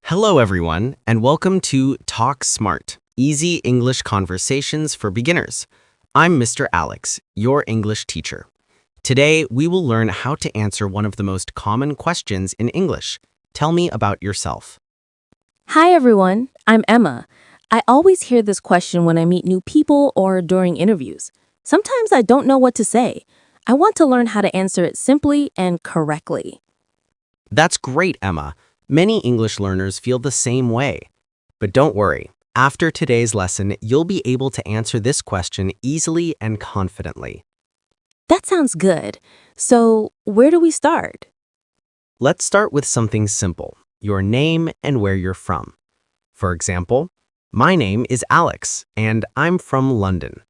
Hello, everyone, and welcome to Talk Smart, Easy English Conversations for Beginners. I'm Mr. Alex, your English teacher. Today, we will learn how to answer one of the most common questions in English. Tell me about yourself. Hi, everyone. I'm Emma. I always hear this question when I meet new people or during interviews. Sometimes I don't know what to say. I want to learn how to answer it simply and correctly. That's great, Emma. Many English learners feel the same way. But don't worry, after today's lesson, you'll be able to answer this question easily and confidently. That sounds good. So, where do we start? Let's start with something simple, your name and where you're from. For example, my name is Alex, and I'm from London.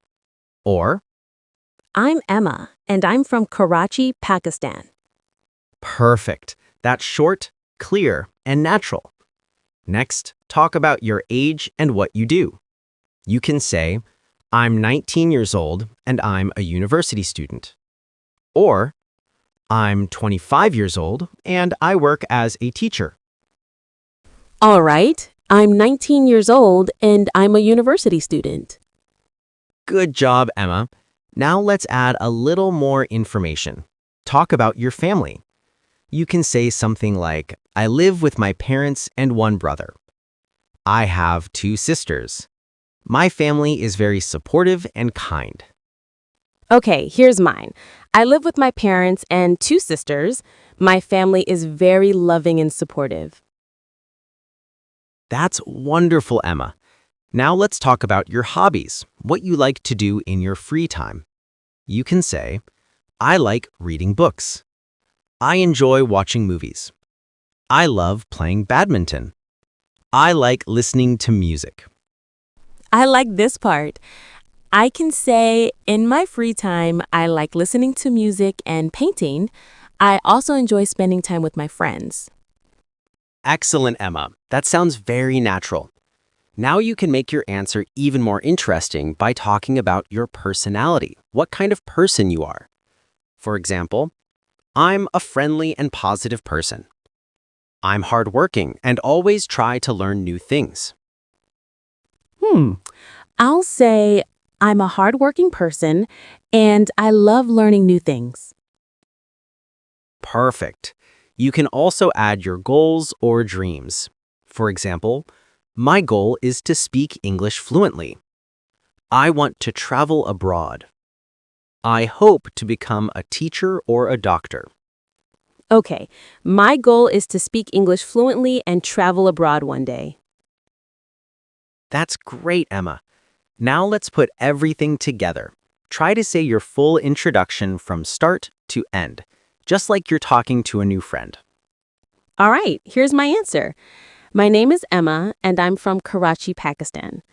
Or, I'm Emma, and I'm from Karachi, Pakistan. perfect. That's short, clear, and natural. Next, talk about your age and what you do. You can say, I'm 19 years old and I'm a university student. Or, I'm 25 years old and I work as a teacher. All right. I'm 19 years old and I'm a university student. Good job, Emma. Now let's add a little more information. Talk about your family. You can say something like, I live with my parents and one brother. I have two sisters. My family is very supportive and kind. Okay, here's mine. I live with my parents and two sisters. My family is very loving and supportive. That's wonderful, Emma. Now let's talk about your hobbies, what you like to do in your free time. You can say, I like reading books. I enjoy watching movies. I love playing badminton. I like listening to music. I like this part. I can say in my free time, I like listening to music and painting. I also enjoy spending time with my friends. Excellent, Emma. That sounds very natural. Now you can make your answer even more interesting by talking about your personality, what kind of person you are. For example, I'm a friendly and positive person. I'm hardworking and always try to learn new things. I'll say I'm a hardworking person and I love learning new things. Perfect. You can also add your goals or dreams. For example, my goal is to speak English fluently. I want to travel abroad. I hope to become a teacher or a doctor. Okay, my goal is to speak English fluently and travel abroad one day. That's great, Emma. Now let's put everything together. Try to say your full introduction from start to end, just like you're talking to a new friend. All right, here's my answer. My name is Emma and I'm from Karachi, Pakistan.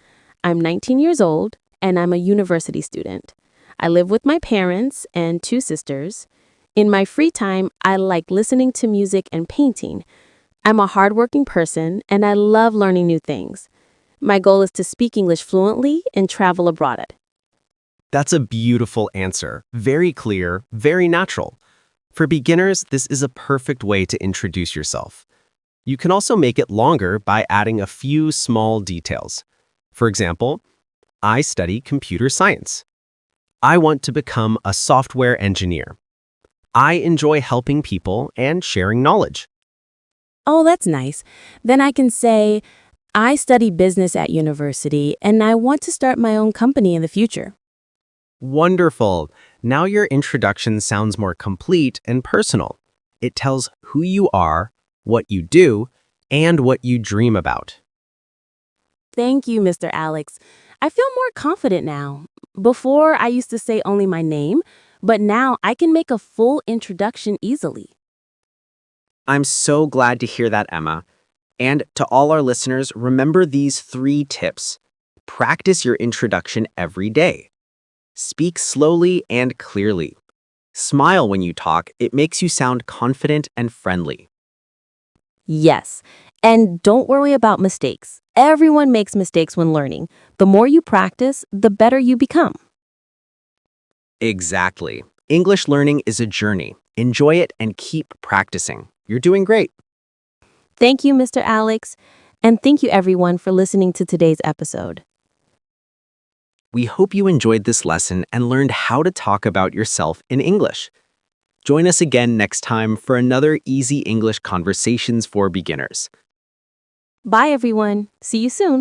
I'm 19 years old and I'm a university student. I live with my parents and two sisters. In my free time, I like listening to music and painting. I'm a hardworking person and I love learning new things. My goal is to speak English fluently and travel abroad. That's a beautiful answer. Very clear, very natural. For beginners, this is a perfect way to introduce yourself. You can also make it longer by adding a few small details. For example, I study computer science. I want to become a software engineer. I enjoy helping people and sharing knowledge. Oh, that's nice. Then I can say, I study business at university and I want to start my own company in the future. Wonderful. Now your introduction sounds more complete and personal. It tells who you are, what you do, and what you dream about. Thank you, Mr. Alex. I feel more confident now. Before, I used to say only my name, but now I can make a full introduction easily. I'm so glad to hear that, Emma. And to all our listeners, remember these 3 tips. Practice your introduction every day. Speak slowly and clearly. Smile when you talk. It makes you sound confident and friendly. Yes, and don't worry about mistakes. Everyone makes mistakes when learning. The more you practice, the better you become. Exactly. English learning is a journey. Enjoy it and keep practicing. You're doing great. Thank you, Mr. Alex. And thank you, everyone, for listening to today's episode. We hope you enjoyed this lesson and learned how to talk about yourself in English. Join us again next time for another easy English conversations for beginners. Bye, everyone. See you soon.